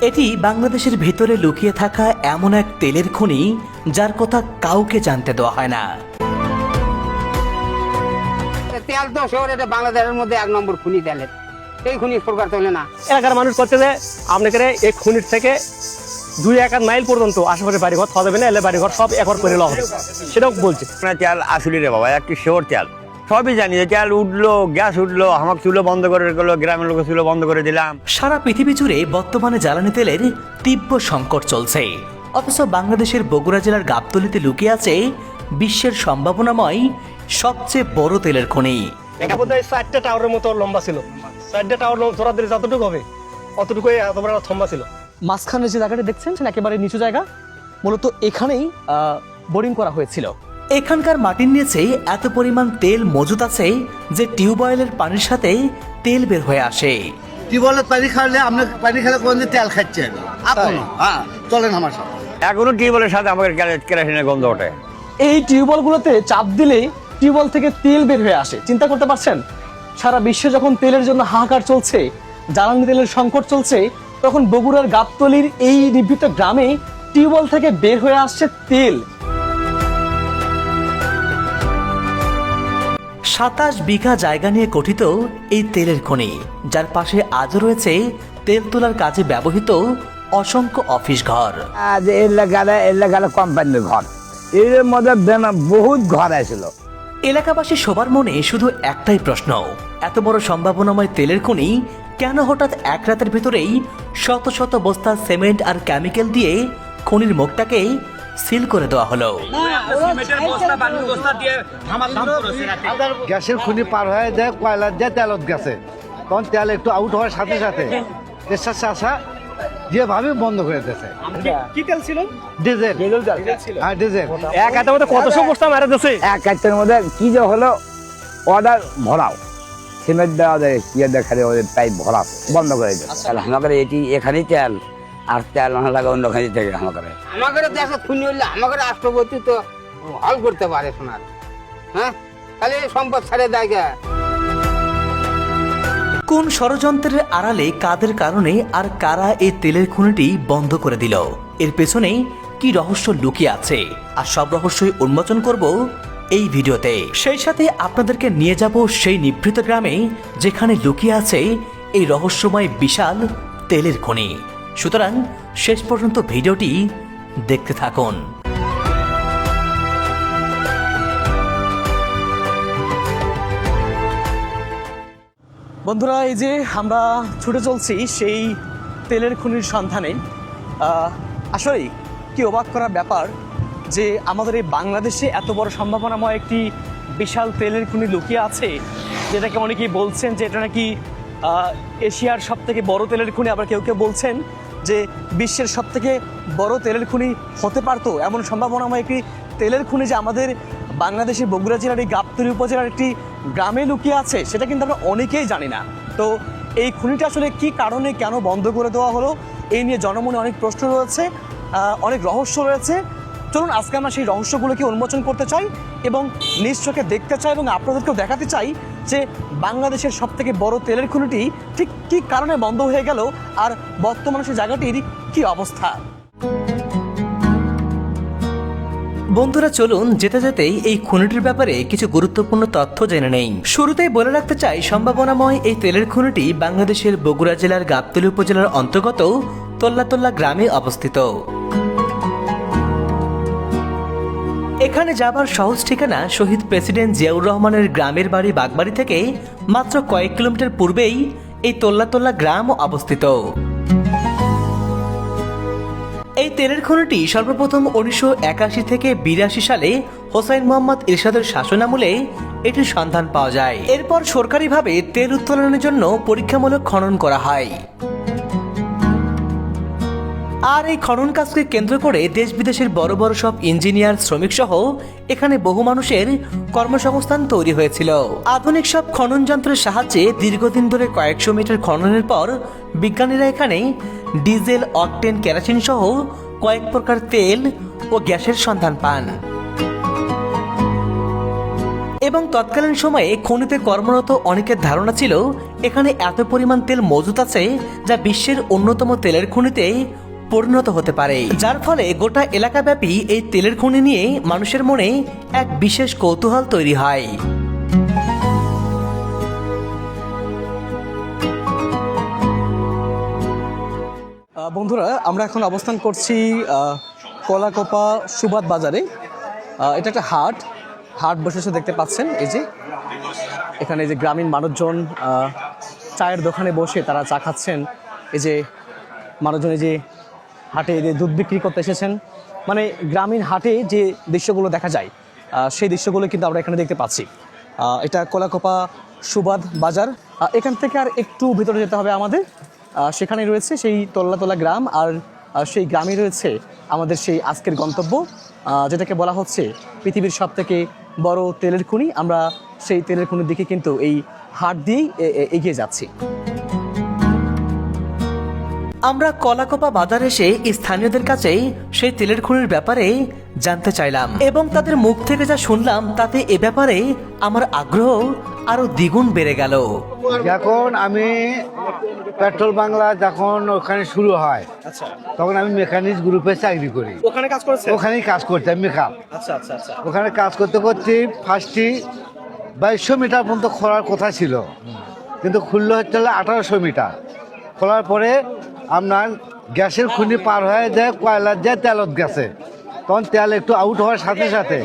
এটি বাংলাদেশের ভেতরে লুকিয়ে থাকা এমন এক তেলের খনি যার কথা কাউকে জানতে দেওয়া হয় না। তেল তো শহরে বাংলাদেশের মধ্যে 1 নম্বর খনি তেলের, এই খনি সরকার তোলে না। এলাকার মানুষ করছে যে আপনাদের এই খনির থেকে 2-1 মাইল পর্যন্ত আশেপাশে বাড়িঘর থাকা যাবে না, এলে বাড়িঘর সব একর করে নেওয়া হবে, সেটাও বলছে। তেল আসলে রে বাবা একটি শিওর তেল, সবই জানি যে তেল উঠলো, গ্যাস উঠলো, আমাকে চুলো বন্ধ করে গেলো, গ্রামের লোকের চুলো বন্ধ করে দিলাম। সারা পৃথিবী জুড়ে বর্তমানে জ্বালানি তেলের তীব্র সংকট চলছে, অথচ বাংলাদেশের বগুড়া জেলার গাবতলীতে লুকিয়ে আছে বিশ্বের সম্ভাবনাময় সবচেয়ে বড় তেলের খনি। এটা বোধহয় 4টা টাওয়ারের মতো লম্বা ছিল, 4টা টাওয়ার জোড়া দিলে যতটুকু হবে অতটুকুই এত বড় থম্বা ছিল। মাঝখানে যে জায়গাটা দেখছেন একেবারে নিচু জায়গা, মূলত এখানেই বোরিং করা হয়েছিল। এখানকার মাটির নিচে এত পরিমাণ তেল মজুদ আছে যে টিউবওয়েলের পানির সাথে তেল বের হয়ে আসে। টিউবওয়েলের পানি খাওয়ালে আপনার পানি খেলে কোনদিন তেল খাচ্ছেন আপনি? হ্যাঁ, চলেন আমার সাথে। এখনো টিউবওয়েলের সাথে আমাদের কেরোসিনের গন্ধ ওঠে। এই টিউবওয়েলগুলোতে চাপ দিলে টিউবওয়েল থেকে তেল বের হয়ে আসে। চিন্তা করতে পারছেন, সারা বিশ্বে যখন তেলের জন্য হাহাকার চলছে, জ্বালানি তেলের সংকট চলছে, তখন বগুড়ার গাবতলীর এই নিভৃত গ্রামে টিউবওয়েল থেকে বের হয়ে আসছে তেল। 27 বিঘা জায়গা নিয়ে গঠিত এই তেলের খনি, যার পাশে আজও রয়েছে তেল তোলার কাজে ব্যবহৃত অসংখ্য অফিস ঘর। আজ এলাকার কোম্পানির ঘর, এর মধ্যে বহুত ঘর আছিল। এলাকাবাসী সবার মনে শুধু একটাই প্রশ্ন, এত বড় সম্ভাবনাময় তেলের খনি কেন হঠাৎ এক রাতের ভিতরেই শত শত বস্তা সিমেন্ট আর কেমিক্যাল দিয়ে খনির মুখটাকে সিল করে দেওয়া হলো? গ্যাসের খুনি পার হয়ে যায়, কয়লার যায় তেলত গেছে, তখন তেল একটু আউট হওয়ার সাথে সাথে এর আসা যেভাবে বন্ধ করে দিয়েছে। কি তেল ছিল? ডিজেল। হ্যাঁ, ডিজেল। এক হাতের মধ্যে কতশো বস্তা মারা দিয়েছে। এক কাজের মধ্যে কি যে হলো, অর্ডার ভরাও, সিমেন্ট দেওয়া যায়, ইয়ে দেখা যায় ওদের পাইপ ভরাও, বন্ধ করে দেয়। আমাদের এটি এখানেই তেল, আর তেল না লাগে অন্য খানি থেকে আমাদের দেশে খুনি হইলে আমাদের রাষ্ট্রপতি তো হল করতে পারে শোনার, হ্যাঁ, তাহলে সম্পদ ছাড়ে দেয়। কোন ষড়যন্ত্রের আড়ালে কাদের কারণে আর কারা এই তেলের খনিটি বন্ধ করে দিল? এর পেছনে কি রহস্য লুকিয়ে আছে? আর সব রহস্যই উন্মোচন করব এই ভিডিওতে। সেই সাথে আপনাদেরকে নিয়ে যাব সেই নিভৃত গ্রামে, যেখানে লুকিয়ে আছে এই রহস্যময় বিশাল তেলের খনি। সুতরাং শেষ পর্যন্ত ভিডিওটি দেখতে থাকুন। বন্ধুরা, এই যে আমরা ছুটে চলছি সেই তেলের খনির সন্ধানে। আসলেই কি অবাক করার ব্যাপার যে আমাদের এই বাংলাদেশে এত বড় সম্ভাবনাময় একটি বিশাল তেলের খনি লুকিয়ে আছে, যেটাকে অনেকেই বলছেন যে এটা নাকি এশিয়ার সব থেকে বড় তেলের খনি। আবার কেউ কেউ বলছেন যে বিশ্বের সব থেকে বড় তেলের খনি হতে পারতো। এমন সম্ভাবনাময় একটি তেলের খনি যে আমাদের বাংলাদেশের বগুড়া জেলার এই গাবতলী উপজেলার একটি গ্রামে লুকিয়ে আছে, সেটা কিন্তু আমরা অনেকেই জানি না। তো এই খনিটা আসলে কি কারণে কেন বন্ধ করে দেওয়া হলো, এই নিয়ে জনমনে অনেক প্রশ্ন রয়েছে, অনেক রহস্য রয়েছে। চলুন আজকে আমরা সেই রহস্যগুলোকে উন্মোচন করতে চাই এবং নিজ চোখে দেখতে চাই এবং আপনাদেরকেও দেখাতে চাই যে বাংলাদেশের সব থেকে বড় তেলের খনিটি ঠিক কী কারণে বন্ধ হয়ে গেল আর বর্তমানে সেই জায়গাটির কী অবস্থা। বন্ধুরা, চলুন যেতে যেতেই এই খনিটির ব্যাপারে কিছু গুরুত্বপূর্ণ তথ্য জেনে নেই। শুরুতেই বলে রাখতে চাই, সম্ভাবনাময় এই তেলের খনিটি বাংলাদেশের বগুড়া জেলার গাবতলী উপজেলার অন্তর্গত তোল্লাতোল্লা গ্রামে অবস্থিত। এখানে যাবার সহজ ঠিকানা শহীদ প্রেসিডেন্ট জিয়াউর রহমানের গ্রামের বাড়ি বাগবাড়ি থেকে মাত্র কয়েক কিলোমিটার পূর্বেই এই তোল্লাতোল্লা গ্রাম অবস্থিত। এই তেলের খনিটি সর্বপ্রথম 1981 থেকে 82 সালে হোসাইন মোহাম্মদ ইরশাদের শাসনামলে এটির সন্ধান পাওয়া যায়। এরপর সরকারিভাবে তেল উত্তোলনের জন্য পরীক্ষামূলক খনন করা হয়। আর এই খনন কাজকে কেন্দ্র করে দেশ বিদেশের বড় বড় সব ইঞ্জিনিয়ার, শ্রমিক সহ এখানে বহু মানুষের কর্মসংস্থান তৈরি হয়েছিল। আধুনিক সব খনন যন্ত্রের সাহায্যে দীর্ঘদিন ধরে কয়েকশো মিটার খননের পর বিজ্ঞানীরা এখানে ডিজেল, অকটেন, কেরোসিন সহ কয়েক প্রকার তেল ও গ্যাসের সন্ধান পান। এবং তৎকালীন সময়ে খনিতে কর্মরত অনেকের ধারণা ছিল এখানে এত পরিমাণ তেল মজুত আছে যা বিশ্বের অন্যতম তেলের খনিতে পরিণত হতে পারে, যার ফলে গোটা এলাকাব্যাপী এই তেলের খনি নিয়ে মানুষের মনে এক বিশেষ কৌতূহল তৈরি হয়। বন্ধুরা, আমরা এখন অবস্থান করছি কলাকোপা সুবাদ বাজারে। এটা একটা হাট বসেছে দেখতে পাচ্ছেন। এই যে এখানে যে গ্রামীণ মানুষজন চায়ের দোকানে বসে তারা চা খাচ্ছেন। এই যে মানুষজন এই যে হাটে যে দুধ বিক্রি করতে এসেছেন, মানে গ্রামীণ হাটে যে দৃশ্যগুলো দেখা যায় সেই দৃশ্যগুলো কিন্তু আমরা এখানে দেখতে পাচ্ছি। এটা কলাকোপা সুবাদ বাজার। এখান থেকে আর একটু ভিতরে যেতে হবে আমাদের। সেখানে রয়েছে সেই তোল্লা গ্রাম, আর সেই গ্রামে রয়েছে আমাদের সেই আজকের গন্তব্য, যেটাকে বলা হচ্ছে পৃথিবীর সবথেকে বড় তেলের খনি। আমরা সেই তেলের খনির দিকে কিন্তু এই হাট দিয়েই এগিয়ে যাচ্ছি। আমরা কলাকোপা বাজার এসে স্থানীয়দের কাছে সেই তেলের খনির ব্যাপারে জানতে চাইলাম এবং তাদের মুখ থেকে যা শুনলাম তাতে এ ব্যাপারে আমার আগ্রহ আরো দ্বিগুণ বেড়ে গেল। এখন আমি পেট্রোল বাংলা যখন ওখানে শুরু হয় আচ্ছা, তখন আমি মেকানিক্স গ্রুপে চাকরি করি। ওখানে কাজ করেছে? ওখানেই কাজ করতাম মেকআপ। আচ্ছা আচ্ছা আচ্ছা। ওখানে কাজ করতে করতে ফার্স্টই 2200 মিটার পর্যন্ত খোলার কথা ছিল, কিন্তু খুললো হচ্ছে 1800 মিটার। খোলার পরে আপনার গ্যাসের খুনি পার হয়ে যায় কয়লার যায় তেলত গেছে, তখন তেল একটু আউট হওয়ার সাথে সাথে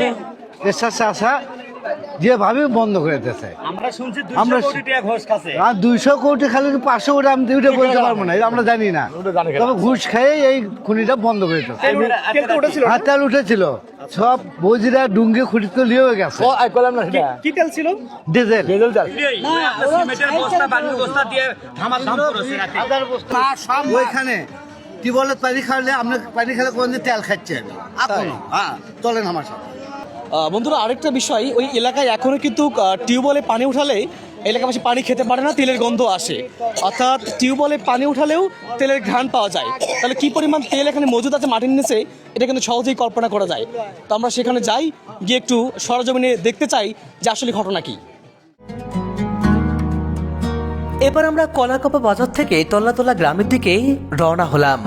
এর সাথে আসা যেভাবে বন্ধ করে দিতেছে। আমরা 200 কোটি খালি 500 কোটি আমি ওইটা বলতে পারবো না, এটা আমরা জানি না। তবে ঘুষ খেয়ে এই খুনিটা বন্ধ করে দিতেছে। হ্যাঁ, তেল উঠেছিল, সব বজিরা ডুঙ্গি খুঁটি তো লিয়ে গেছে। কি তেল ছিল? ডিজেল। ওইখানে টিউবওয়েলের পানি খাওয়ালে আপনি পানি খেলে কোনদিন তেল খাচ্ছেন? হ্যাঁ, চলেন আমার সাথে। বন্ধুরা, আরেকটা বিষয়, ওই এলাকায় এখনো কিন্তু টিউবওয়েলে পানি উঠালে এলাকাবাসী পানি খেতে পারে না, তেলের গন্ধ আসে। অর্থাৎ টিউবওয়েলে পানি উঠালেও তেলের ঘ্রাণ পাওয়া যায়। তাহলে কি পরিমাণ তেল এখানে মজুদ আছে মাটির নিচে, এটা কিন্তু সহজেই কল্পনা করা যায়। তো আমরা সেখানে যাই, গিয়ে একটু সরজমিনে দেখতে চাই যে আসলে ঘটনা কি। এবার আমরা কলাকোপা বাজার থেকে তোল্লা গ্রামের দিকে রওনা হলাম।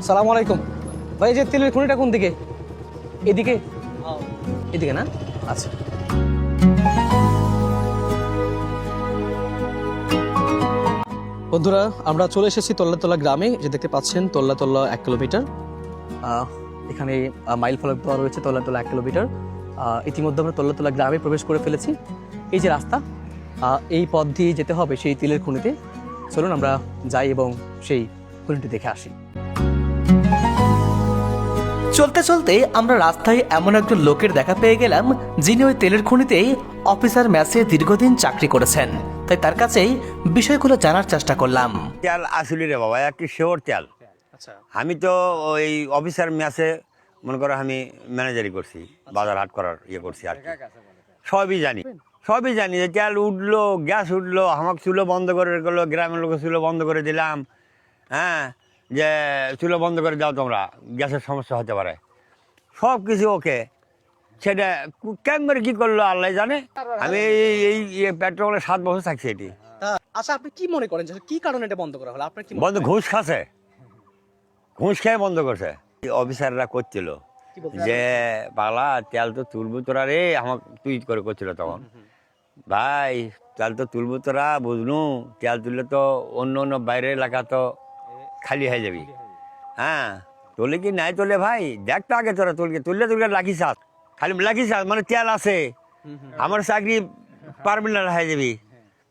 সালাম আলাইকুম ভাই, যে তেলের খনিটা কোন দিকে? এদিকে? এদিকে না? আচ্ছা। বন্ধুরা, আমরা চলে এসেছি তোল্লা গ্রামে। যে দেখতে পাচ্ছেন তোল্লা 1 কিলোমিটার। এখানে মাইল ফলক দেওয়া রয়েছে তোল্লা 1 কিলোমিটার। ইতিমধ্যে আমরা তোল্লা গ্রামে প্রবেশ করে ফেলেছি। এই যে রাস্তা, এই পথ দিয়ে যেতে হবে সেই তেলের খনিতে। চলুন আমরা যাই এবং সেই খনিটি দেখে আসি। চলতে চলতে আমরা রাস্তায় এমন একজন লোকের দেখা পেয়ে গেলাম যিনি ওই তেলের খনিতে অফিসার ম্যাচে দীর্ঘদিন চাকরি করেছেন, তাই তার কাছে বিষয়গুলো জানার চেষ্টা করলাম। তেল আসলে রে বাবা একটি শিওর তেল। আচ্ছা, আমি তো ওই অফিসার ম্যাচে মনে করো আমি ম্যানেজারি করছি, বাজার হাট করার ইয়ে করছি আর কি। সবই জানি যে তেল উঠলো, গ্যাস উঠলো, আমাকে চুলো বন্ধ করে গেলো, গ্রামের লোকের চুলো বন্ধ করে দিলাম। হ্যাঁ, যে চুলো বন্ধ করে দাও তোমরা, গ্যাসের সমস্যা হতে পারে। সব কিছু ওকে, সেটা কেমন কি করলো আল্লাহ জানে। আমি এই পেট্রোলে 7 বছর থাকছি এটি। আচ্ছা, আপনি কি মনে করেন যে কি কারণে এটা বন্ধ করা হলো? আপনার কি বন্ধ? ঘুষ খাচ্ছে, ঘুষ খেয়ে বন্ধ করছে। অফিসাররা করছিল যে পালা তেল তো তুলবো তোরা রে, আমাকে টুইট করে করছিল তখন, ভাই তেল তো তুলবো তোরা, বুঝলু তেল তুললে তো অন্য বাইরের এলাকা তো খালি হয়ে যাবি। হ্যাঁ, তোলে কি নাই তোলে ভাই, দেখ তো আগে তোরা তুললে লাগিস, খালি লাগিস, মানে তেল আছে, আমার চাকরি পারমানেন্ট হয়ে যাবি।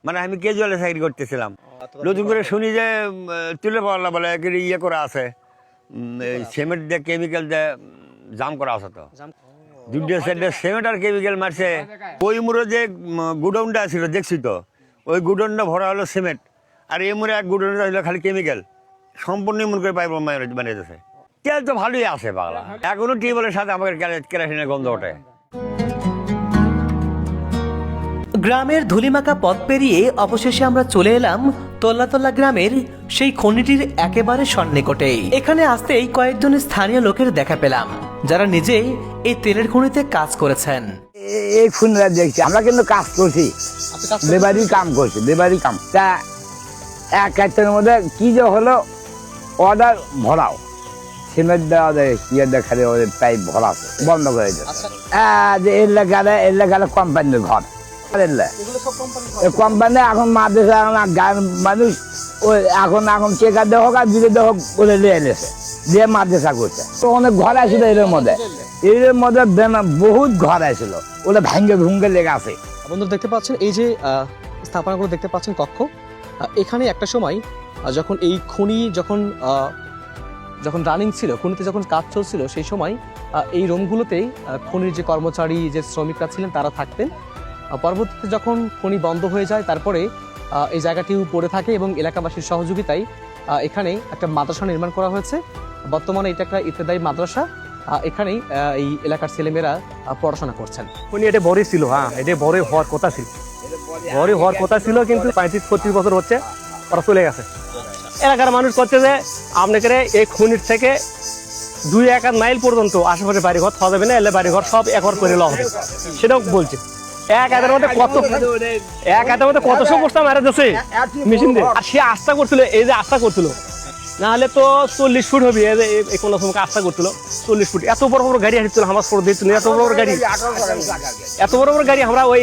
মানে আমি কেজুয়ালে চাকরি করতেছিলাম, নতুন করে শুনি যে তুলে পারলা বলে ইয়ে করা আছে, সিমেন্ট দিয়ে কেমিক্যাল দিয়ে জাম করা আছে। তো দুটো সাইডে সিমেন্ট আর কেমিক্যাল মারছে। ওই মুড়ে যে গুডাউনটা ছিল দেখছি তো, ওই গুডাউনটা ভরা হলো সিমেন্ট, আর এই মুড়ে এক গুডাউনটা হলো খালি কেমিক্যাল। সম্পূর্ণ মনে করে পাইপ বানিয়েছে। তেল তো ভালোই আছে বাংলা, এখনো টিউবওয়েলের সাথে আমাদের কেরোসিনের গন্ধ ওঠে। গ্রামের ধুলিমাখা পথ পেরিয়ে অবশেষে আমরা চলে এলাম তোল্লাতোল্লা গ্রামের সেই খনিটির একেবারে সন্নিকটে। এখানে আসতেই কয়েকজন স্থানীয় লোকের দেখা পেলাম, যারা নিজে এই তেলের খনিতে কাজ করেছেন। এই খুনরা দেখছি আমরা কিন্তু কাজ করছি, লেবারি কাম করছি, লেবারি কাম। তা এক কাজের মধ্যে কি যে হলো, অর্ডার ভরাও, সিমেন্ট দেওয়া দেয়, ইয়ে দেখালে ওদের পাইপ ভরাছে, বন্ধ করে দেয়। যে এলাকায় কোম্পানির ঘর, কোম্পানি এখন মাদ্রাসা গায়ের মানুষ ওই এখন চেকার দেওয়া হোক আর দিলে দেওয়া হোক বলে নিয়ে এনেছে, দিয়ে মাদ্রাসা করছে। তো অনেক ঘর আসছিল এর মধ্যে, এর মধ্যে বহুত ঘর আসছিল, ওটা ভাঙ্গে ভুঙ্গে লেগে আছে। বন্ধুরা দেখতে পাচ্ছেন এই যে স্থাপনাগুলো দেখতে পাচ্ছেন কক্ষ, এখানে একটা সময় যখন এই খনি যখন রানিং ছিল, খনিতে যখন কাজ চলছিল, সেই সময় এই রুমগুলোতেই খনির যে কর্মচারী, যে শ্রমিকরা ছিলেন তারা থাকতেন। পরবর্তীতে যখন খনি বন্ধ হয়ে যায়, তারপরে এই জায়গাটিও পড়ে থাকে এবং এলাকাবাসীর সহযোগিতায় এখানে একটা মাদ্রাসা নির্মাণ করা হয়েছে। বর্তমানে এটা একটা ইত্তেদায়ী মাদ্রাসা, এখানেই এই এলাকার ছেলেমেয়েরা পড়াশোনা করছেন। খনি এটা বড় ছিল, হ্যাঁ এটা বড় হওয়ার কথা ছিল, বড় হওয়ার কথা ছিল, কিন্তু 35-36 বছর হচ্ছে ওরা চলে গেছে। এলাকার মানুষ করছে যে আপনাকে এই খনির থেকে 2-1 মাইল পর্যন্ত আশেপাশে বাড়িঘর থাকা যাবে না, এলে বাড়িঘর সব একর করে নেওয়া হবে, সেটাও বলছে। এক হাতের মধ্যে কত সমস্যা মারা যাচ্ছে মেশিন দিয়ে। আর সে আস্থা করছিল, এই যে আস্থা করছিল, না হলে তো 40 ফুট হবে, এই কোনো সময় আস্থা করছিল 40 ফুট। এত বড় বড় গাড়ি আসছিল আমার পর দিচ্ছিল, এত বড় বড় গাড়ি আমরা ওই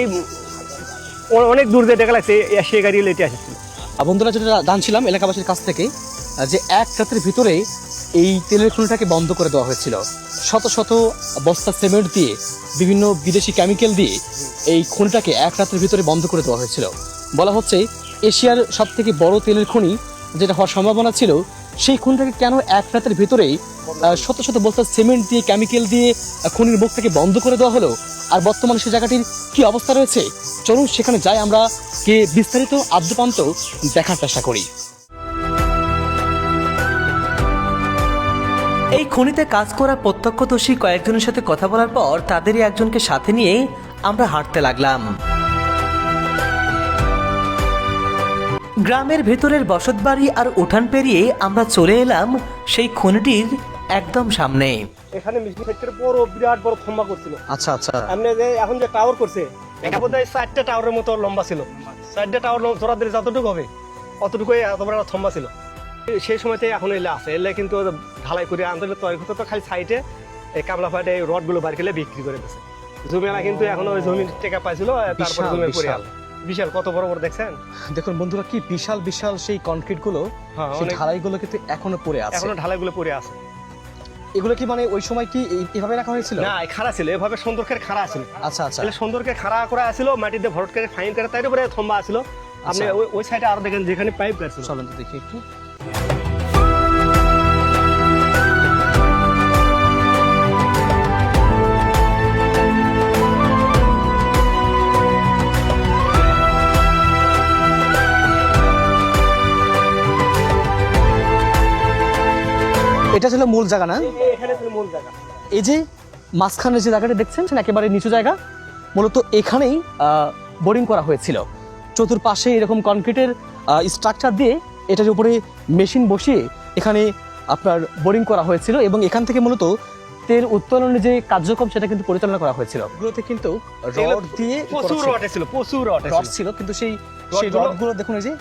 অনেক দূর দিয়ে দেখা লাগছে, সে গাড়ি লেটে আসছিল। বন্ধুরা যেটা জানছিলাম এলাকাবাসীর কাছ থেকে, যে এক রাতের ভিতরে এই তেলের খনিটাকে বন্ধ করে দেওয়া হয়েছিল। শত শত বস্তা সিমেন্ট দিয়ে, বিভিন্ন বিদেশি কেমিক্যাল দিয়ে এই খনিটাকে এক রাতের ভিতরে বন্ধ করে দেওয়া হয়েছিল। বলা হচ্ছে এশিয়ার সব থেকে বড় তেলের খনি যেটা হওয়ার সম্ভাবনা ছিল, সেই খনিটাকে কেন এক রাতের ভিতরেই শত শত বস্তা সিমেন্ট দিয়ে, কেমিক্যাল দিয়ে খনির মুখটাকে বন্ধ করে দেওয়া হলো। আর বর্তমানে সে জায়গাটির কি অবস্থা রয়েছে, চলুন সেখানে যাই, আমরা কে বিস্তারিত আদ্যপান্ত দেখার চেষ্টা করি। এই খনিতে কাজ করা প্রত্যক্ষদর্শী কয়েকজনের সাথে কথা বলার পর তাদেরই একজনকে সাথে নিয়ে আমরা হাঁটতে লাগলাম। গ্রামের ভেতরের বসতবাড়ি আর উঠান পেরিয়ে আমরা চলে এলাম সেই খনিটির একদম সামনে। এখানে মিষ্টি ফ্যাক্টরি বড় বিরাট বড় খম্বা করছিল। আচ্ছা আচ্ছা, এমনি যে এখন যে টাওয়ার করছে, এটা বোধহয় 4টা টাওয়ারের মতো লম্বা ছিল, 4টা টাওয়ার ধরা দিলে যতটুকু হবে অতটুকুই এত বড় একটা থম্বা ছিল। সেই সময়তে এখন এলে আছে, এলে কিন্তু ঢালাই করে আন্দোলন তৈরি করতে তো খালি সাইডে এই কামলা ফাটে এই রডগুলো বার করে বিক্রি করে দিচ্ছে। জমিরা কিন্তু এখন ওই জমির টাকা পাইছিল, তারপরে জমি পড়ে গেল। বিশাল কত বড় বড় দেখছেন, দেখুন বন্ধুরা কি বিশাল বিশাল সেই কনক্রিট গুলো, সেই ঢালাইগুলো কিন্তু এখনো পড়ে আছে, এখনো ঢালাইগুলো পড়ে আছে। এগুলো কি মানে ওই সময় কি এভাবে রাখা হয়েছিল? না, খাড়া ছিল, এভাবে সুন্দর করে খাড়া ছিল। আচ্ছা আচ্ছা, তাহলে সুন্দর করে খাড়া করা ছিল, মাটিতে ভরট করে ফাইন করে, তাই উপরে থম্বা ছিল। আপনি ওই সাইডে আরো দেখেন যেখানে পাইপ কাটছিল। চলেন তো দেখি একটু। এটা ছিল মূল জায়গা না? এখানে ছিল মূল জায়গা। এই যে মাঝখানে যে জায়গাটা দেখছেন, একেবারে নিচু জায়গা, মূলত এখানেই বোরিং করা হয়েছিল। চতুর্পাশে এরকম কনক্রিটের স্ট্রাকচার দিয়ে এটার উপরে মেশিন বসিয়ে এখানে আপনার বোরিং করা হয়েছিল, এবং এখান থেকে মূলত তেল উত্তোলনের যে কার্যক্রম সেটা কিন্তু পরিচালনা করা হয়েছিল। এগুলোতে কিন্তু রড দিয়ে প্রচুর রড ছিল, প্রচুর রড ছিল, কিন্তু সেই রডগুলো দেখুন, এই যে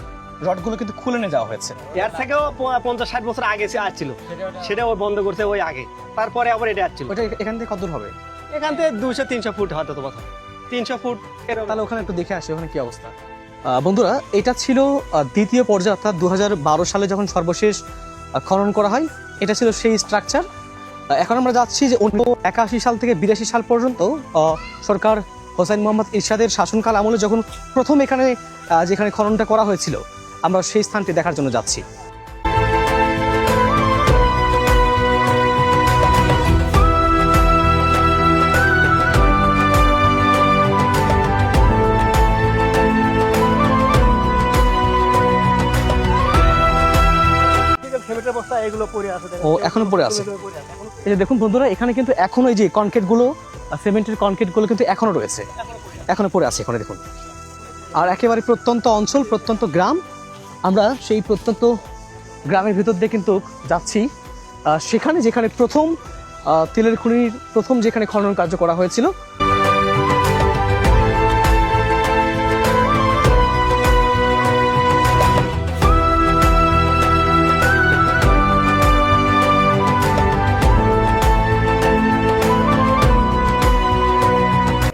রডগুলো কিন্তু খুলে নিয়ে যাওয়া হয়েছে। এর থেকেও 50-60 বছর আগে আসছিল, সেটা ও বন্ধ করছে ওই আগে, তারপরে আবার এটা আসছিল। ওটা এখান থেকে কত দূর হবে? এখান থেকে 200-300 ফুট হয়তো, তো কথা 300 ফুট। তাহলে ওখানে একটু দেখে আসি ওখানে কি অবস্থা। বন্ধুরা, এটা ছিল দ্বিতীয় পর্যায়ে, অর্থাৎ 2012 সালে যখন সর্বশেষ খনন করা হয়, এটা ছিল সেই স্ট্রাকচার। এখন আমরা যাচ্ছি যে 81 সাল থেকে 82 সাল পর্যন্ত সরকার হোসেন মোহাম্মদ ইরশাদের শাসনকাল আমলে যখন প্রথম এখানে যেখানে খননটা করা হয়েছিল, আমরা সেই স্থানটি দেখার জন্য যাচ্ছি। ও এখনো পড়ে আছে। এই যে দেখুন বন্ধুরা, এখানে কিন্তু এখনো এই যে কনক্রিট গুলো, সিমেন্টের কনক্রিট গুলো কিন্তু এখনো রয়েছে, এখনো পড়ে আছে এখানে দেখুন। আর একেবারে প্রত্যন্ত অঞ্চল, প্রত্যন্ত গ্রাম, আমরা সেই প্রত্যন্ত গ্রামের ভিতর দিয়ে কিন্তু যাচ্ছি সেখানে যেখানে প্রথম তেলের খনির প্রথম যেখানে খনন কার্য করা হয়েছিল।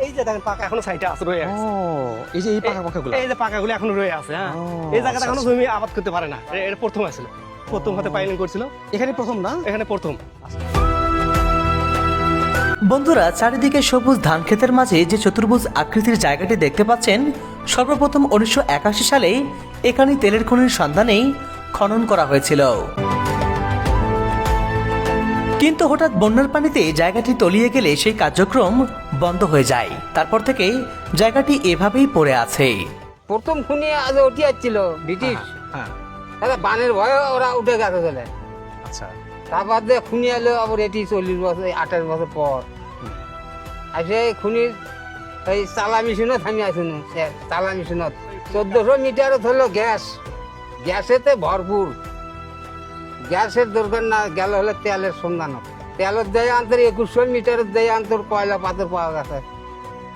এই যে দেখেন পাকা এখনো সাইডে আছে রয়ে আছে। এই যে এই পাকা পাকাগুলো, এই যে পাকাগুলো এখনো রয়ে আছে। হ্যাঁ, এই জায়গাটা এখনো জমি আবাদ করতে পারে না। এটা প্রথম আসছিল, প্রথম হাতে পাইলিং করছিল। এখানে প্রথম না? এখানে প্রথম। বন্ধুরা, চারিদিকে সবুজ ধান ক্ষেতের মাঝে যে চতুর্ভুজ আকৃতির জায়গাটি দেখতে পাচ্ছেন, সর্বপ্রথম 1981 সালে এখানে তেলের খনির সন্ধানেই খনন করা হয়েছিল। কিন্তু হঠাৎ বন্যার পানিতে জায়গাটি তলিয়ে গেলে সেই কার্যক্রম বন্ধ হয়ে যায়। তারপর থেকে জায়গাটি এভাবেই পড়ে আছে। প্রথম খুনি আজ উঠে যাচ্ছিল ব্রিটিশ, হ্যাঁ, তাহলে বানের ভয়ে ওরা উঠে গেছে চলে। আচ্ছা। তারপর দিয়ে খুনি এলো আবার এটি 40 বছর 28 বছর পর। আর সেই খুনির এই চালা মেশিনও থামি আসুন, চালা মেশিনত 1400 মিটারত হলো গ্যাস, গ্যাসেতে ভরপুর। গ্যাসের দরকার না গেল হলে তেলের সন্ধানত। তেলের দেয় আন্তর 2100 মিটারের দেয় আন্তর কয়লা পাথর পাওয়া গেছে।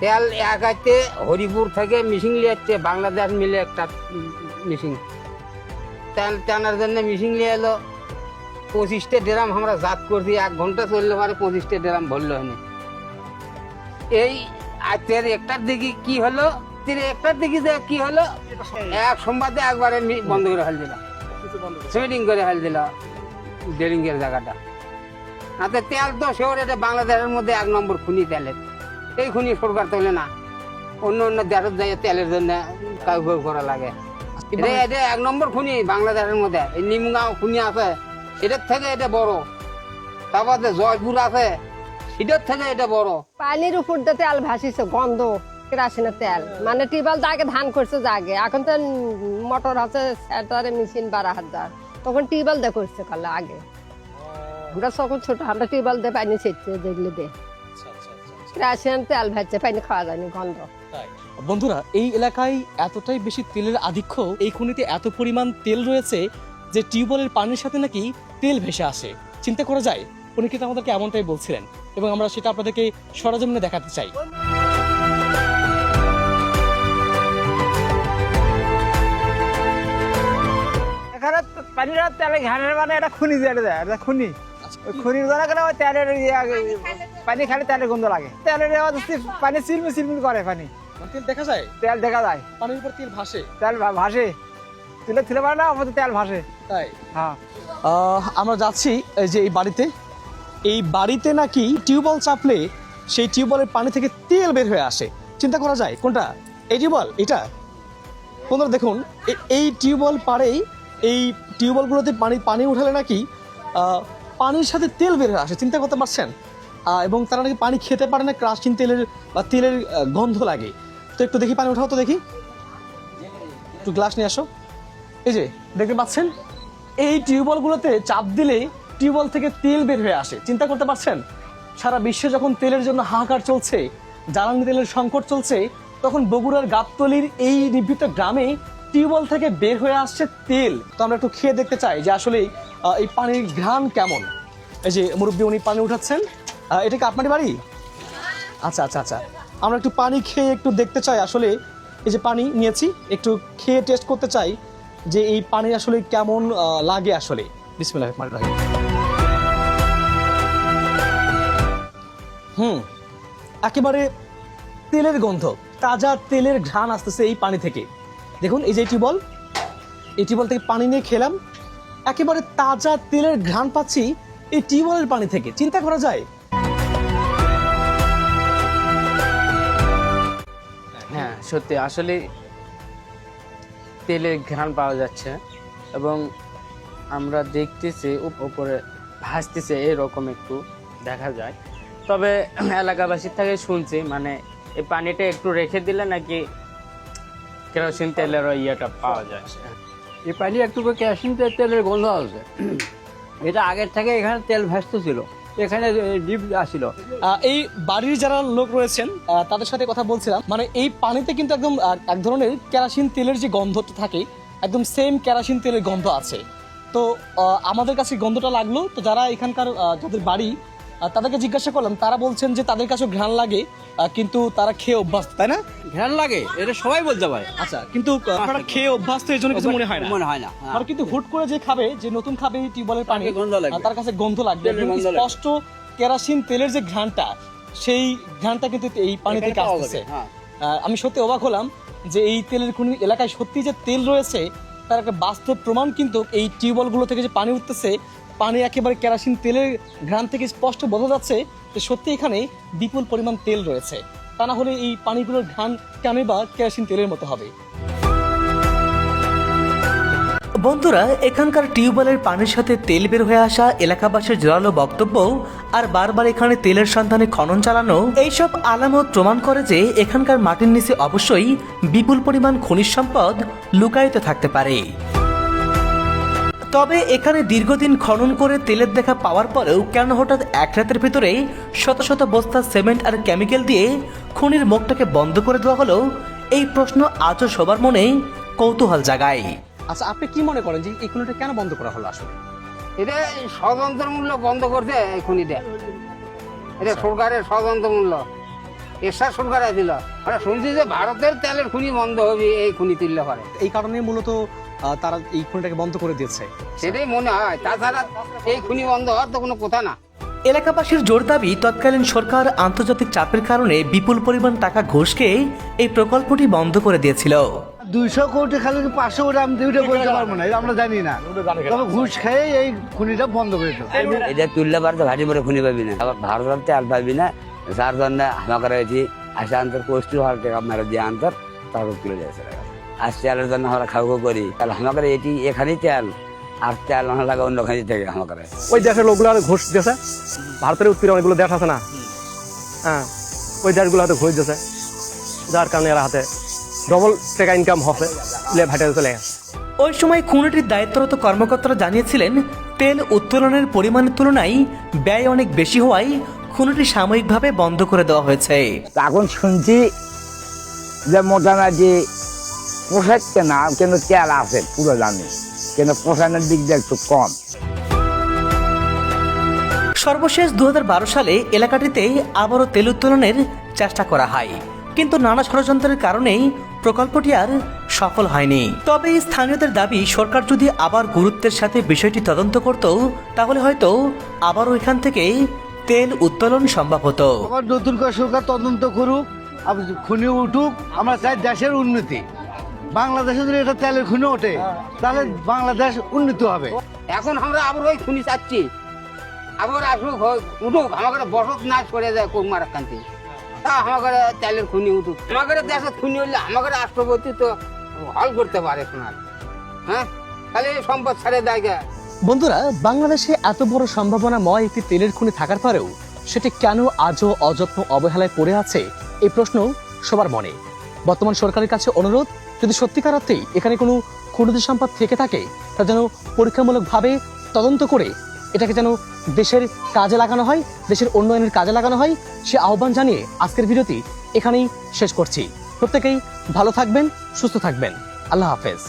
তেল এক আইতে হরিপুর থেকে মিশিং লিয়ে যাচ্ছে, বাংলাদেশ মিলে একটা মিশিং তেল টানার জন্য মিশিং নিয়ে এলো। 25টা ড্রাম আমরা জাত করছি, 1 ঘন্টা চললে পারে 25টা ড্রাম ভরলো হয়নি। এই আজকের একটার দিকে কি হলো, একটার দিকে যে কি হলো, এক সোমবারে একবারে বন্ধ করে ফেল দিল, সুইডিং করে ফেল দিল ড্রিলিং এর জায়গাটা। হাতে তেল তো সেওর, এটা বাংলাদেশের মধ্যে 1 নম্বর খুনি তেলের। এই খুনি সরকার তোলে না, অন্য অন্য দেশের যায় তেলের জন্য কাউ করা লাগে। এটা 1 নম্বর খুনি বাংলাদেশের মধ্যে। এই নিমগাঁও খুনি আছে, এটার থেকে এটা বড়। তারপর জয়পুর আছে, সেটার থেকে এটা বড়। পানির উপর দিয়ে তেল ভাসিছে, গন্ধ কেরাসিনের তেল। মানে টিউবওয়েল আগে ধান করছে জাগে, এখন তো মোটর আছে, সেটারে মেশিন 12,000। তখন টিউবওয়েল দিয়ে করছে কালে আগে। আমরা তখন ছোট, আমরা টিউবওয়েল দিয়ে পানি ছেড়ছে, দেখলে দে কেরাসিনের তেল ভাসছে, পানি খাওয়া যায়নি, গন্ধ। বন্ধুরা, এই এলাকায় এতটাই বেশি তেলের আধিক্য, এই খনিতে এত পরিমাণ তেল রয়েছে যে টিউবওয়েলের পানির সাথে নাকি তেল ভেসে আসে। চিন্তা করা যায়? উনি কিন্তু আমাদেরকে এমনটাই বলছিলেন এবং আমরা সেটা আপনাদেরকে সরজমিনে দেখাতে চাই। এখানে পানির তেলে ঘানের মানে এটা খুনি দিয়ে দেয়, এটা খুনি। ওই খুনির দ্বারা করে ওই তেলের পানি খালি তেলের গন্ধ লাগে। তেলের পানি চিলমিল চিলমিল করে, পানি তেল দেখা যায়, তেল দেখা যায়, পানির উপর তেল ভাসে, তেল ভাসে, তুলে পারে না, আমাদের তেল ভাসে। তাই? হ্যাঁ। আমরা যাচ্ছি এই যে এই বাড়িতে নাকি টিউবওয়েল চাপলে সেই টিউবওয়েলের পানি থেকে তেল বের হয়ে আসে। চিন্তা করা যায়? কোনটা? এই টিউবওয়েল, এটা। বন্ধুরা দেখুন, এই টিউবওয়েল পাড়েই, এই টিউবওয়েলগুলোতে পানি উঠালে নাকি পানির সাথে তেল বের হয়ে আসে। চিন্তা করতে পারছেন? এবং তারা নাকি পানি খেতে পারে না, কেরাসিন তেলের বা তেলের গন্ধ লাগে। তো একটু দেখি, পানি উঠাও তো দেখি, একটু গ্লাস নিয়ে আসো। এই যে দেখতে পাচ্ছেন, এই টিউবওয়েলগুলোতে চাপ দিলে টিউবওয়েল থেকে তেল বের হয়ে আসে। চিন্তা করতে পারছেন? সারা বিশ্বে যখন তেলের জন্য হাহাকার চলছে, জ্বালানি তেলের সংকট চলছে, তখন বগুড়ার গাবতলীর এই নিভৃত গ্রামে টিউবওয়েল থেকে বের হয়ে আসছে তেল। তো আমরা একটু খেয়ে দেখতে চাই যে আসলে এই পানির ঘ্রাণ কেমন। এই যে মুরব্বী উনি পানি উঠাচ্ছেন, এটা কি আপনারই বাড়ি? আচ্ছা আচ্ছা আচ্ছা, আমরা একটু পানি খেয়ে একটু দেখতে চাই আসলে। এই যে পানি নিয়েছি, একটু খেয়ে টেস্ট করতে চাই যে এই পানি আসলে কেমন লাগে আসলে। বিসমিল্লাহির রহমানির রহিম। একেবারে তেলের গন্ধ, তাজা তেলের ঘ্রাণ আসতেছে এই পানি থেকে। দেখুন, এই যে টিউবওয়েল, এই টিউবওয়েল থেকে পানি নিয়ে খেলাম, একেবারে তাজা তেলের ঘ্রাণ পাচ্ছি এই টিউবওয়েলের পানি থেকে। চিন্তা করা যায়? হ্যাঁ, সত্যি আসলে তেলের ঘ্রাণ পাওয়া যাচ্ছে এবং আমরা দেখতেছি উপরে ভাসতেছে, এরকম একটু দেখা যায়। তবে এলাকাবাসীর থেকে শুনছি মানে এই পানিটা একটু রেখে দিলে নাকি কেরোসিন তেলের ইয়েটা পাওয়া যায়। এই পানি একটু কেরোসিন তেলের গন্ধ আছে। এটা আগের থেকে এখানে তেল ভাসতে ছিল, এখানে ডিপ আসছিল। এই বাড়ির যারা লোক রয়েছেন তাদের সাথে কথা বলছিলাম, মানে এই পানিতে কিন্তু একদম এক ধরনের কেরোসিন তেলের যে গন্ধটা থাকে একদম সেম কেরোসিন তেলের গন্ধ আছে। তো আমাদের কাছে গন্ধটা লাগলো, তো যারা এখানকার যাদের বাড়ি তাদেরকে জিজ্ঞাসা করলাম, তারা বলছেন যে তাদের কাছেও ঘ্রাণ লাগে, কিন্তু তারা খেয়ে অভ্যস্ত, তাই না? ঘ্রাণ লাগে, এটা সবাই বলতে পারে। আচ্ছা, কিন্তু আপনারা খেয়ে অভ্যস্ত, এই জন্য কিছু মনে হয় না? মনে হয় না। আর কিন্তু হুট করে যে খাবে, যে নতুন খাবে টিউবওয়েলের পানি, তাকে গন্ধ লাগবে। তার কাছে গন্ধ লাগবে। তেলের গন্ধ লাগবে। স্পষ্ট কেরোসিন তেলের যে ঘ্রাণটা, সেই ঘ্রাণটা কিন্তু এই পানি থেকে এখানে পাওয়া আসতেছে। যাবে, হ্যাঁ। আমি সত্যি অবাক হলাম যে এই তেলের খনি এলাকায় সত্যি যে তেল রয়েছে তার একটা বাস্তব প্রমাণ কিন্তু এই টিউবওয়েলগুলো থেকে যে পানি উঠতেছে, পানি একেবারে কেরোসিন তেলের ঘ্রাণ থেকে স্পষ্ট বোঝা যাচ্ছে যে সত্যি এখানে বিপুল পরিমাণ তেল রয়েছে। তা না হলে এই পানিগুলোর ঘ্রাণ কেনই বা কেরোসিন তেলের মতো হবে? বন্ধুরা, এখানকার টিউবওয়েলের পানির সাথে তেল বের হয়ে আসা এলাকাবাসীর জোরালো বক্তব্য আর বারবার এখানে তেলের সন্ধানে খনন চালানো, এইসব আলামত প্রমাণ করে যে এখানকার মাটির নিচে অবশ্যই বিপুল পরিমাণ খনিজ সম্পদ লুকায়িত থাকতে পারে। তবে এখানে দীর্ঘদিন খনন করে তেলের দেখা পাওয়ার পরেও কেন হঠাৎ এক রাতের ভিতরে শত শত বস্তা সিমেন্ট আর কেমিক্যাল দিয়ে খনির মুখটাকে বন্ধ করে দেওয়া হলো, এই প্রশ্ন আজও সবার মনে কৌতূহল জাগায়। আচ্ছা, আপনি কি মনে করেন যে এই খনিটা কেন বন্ধ করা হলো আসলে? এটা ষড়যন্ত্রমূলক বন্ধ করছে এই খনিটা। এটা সরকারের ষড়যন্ত্রমূল্য, এরশাদ সরকার ছিল। আমরা শুনছি যে ভারতের তেলের খনি বন্ধ হবে এই খনি তুললে পারে, এই কারণে মূলত তারা এই খনিটাকে বন্ধ করে দিয়েছে, সেটাই মনে হয়। তাছাড়া এই খনি বন্ধ হওয়ার তো কোনো কথা না। এলাকাবাসীর জোর দাবি, তৎকালীন সরকার আন্তর্জাতিক চাপের কারণে বিপুল পরিমাণ টাকা ঘুষ খেয়ে এই প্রকল্পটি বন্ধ করে দিয়েছিল। 200 কোটি খালি 500 কোটি আমি দুইটা বলতে পারবো না, এটা আমরা জানি না। তবে ঘুষ খেয়ে এই খনিটা বন্ধ করে দিল। এটা তুললে পারে তো ঘাটি পরে খুনি পাবি না, আবার ভারতের তেল পাবি না, যার জন্য আমাকে রয়েছি আসে আন্তর কোষ্ঠী হওয়ার টাকা মেরে দিয়ে আন্তর তারপর তুলে যাচ্ছে। আর তেলের জন্য আমরা খাওয়া করি, তাহলে আমাকে এটি এখানেই তেল, আর তেল না লাগে অন্য খানি থেকে আমাকে। ওই দেশের লোকগুলো ঘুষ দিয়েছে, ভারতের উত্তরে অনেকগুলো দেশ আছে না, হ্যাঁ, ওই দেশগুলো হাতে ঘুষ দিয়েছে, যার কারণে এরা হাতে ডবল টাকা ইনকাম হবে, ভাইটা চলে গেছে। ওই সময় খনিটির দায়িত্বরত কর্মকর্তারা জানিয়েছিলেন, তেল উত্তোলনের পরিমাণের তুলনায় ব্যয় অনেক বেশি হওয়ায় খনিটি সাময়িকভাবে বন্ধ করে দেওয়া হয়েছে। এখন শুনছি যে মোটামুটি পোষাচ্ছে না, কিন্তু তেল আছে পুরো জানি, কিন্তু পোষানোর দিক দিয়ে একটু কম। সর্বশেষ 2012 সালে এলাকাটিতে আবারও তেল উত্তোলনের চেষ্টা করা হয়, কিন্তু নানা ষড়যন্ত্রের কারণেই প্রকল্পটি আর সফল হয়নি। তবে স্থানীয়দের দাবি, সরকার যদি আবার গুরুত্বের সাথে বিষয়টি তদন্ত করত, তাহলে হয়তো আবারও এখান থেকে তেল উত্তোলন সম্ভব হতো। আবার নতুন করে সরকার তদন্ত করুক, আবার খনি উঠুক। আমরা চাই দেশের উন্নতি। বাংলাদেশে যদি এটা তেলের খনি ওঠে, তাহলে বাংলাদেশ উন্নতি হবে। এখন আমরা আবার ওই খনি চাচ্ছি, আবার আসুক, উঠুক, আমাকে বসত নাশ করে যায় কুমার কান্তি, তা আমাকে তেলের খনি উঠুক। আমাকে দেশের খনি হলে আমাকে রাষ্ট্রপতি তো হল করতে পারে শোনার, হ্যাঁ, তাহলে এই সম্পদ ছেড়ে দেয়। বন্ধুরা, বাংলাদেশে এত বড় সম্ভাবনাময় একটি তেলের খনি থাকার পরেও সেটি কেন আজও অযত্ন অবহেলায় পড়ে আছে, এই প্রশ্ন সবার মনে। বর্তমান সরকারের কাছে অনুরোধ, যদি সত্যিকার অর্থেই এখানে কোনো খনিজ সম্পদ থেকে থাকে, তা যেন পরীক্ষামূলকভাবে তদন্ত করে এটাকে যেন দেশের কাজে লাগানো হয়, দেশের উন্নয়নের কাজে লাগানো হয়, সে আহ্বান জানিয়ে আজকের ভিডিওটি এখানেই শেষ করছি। প্রত্যেকেই ভালো থাকবেন, সুস্থ থাকবেন। আল্লাহ হাফেজ।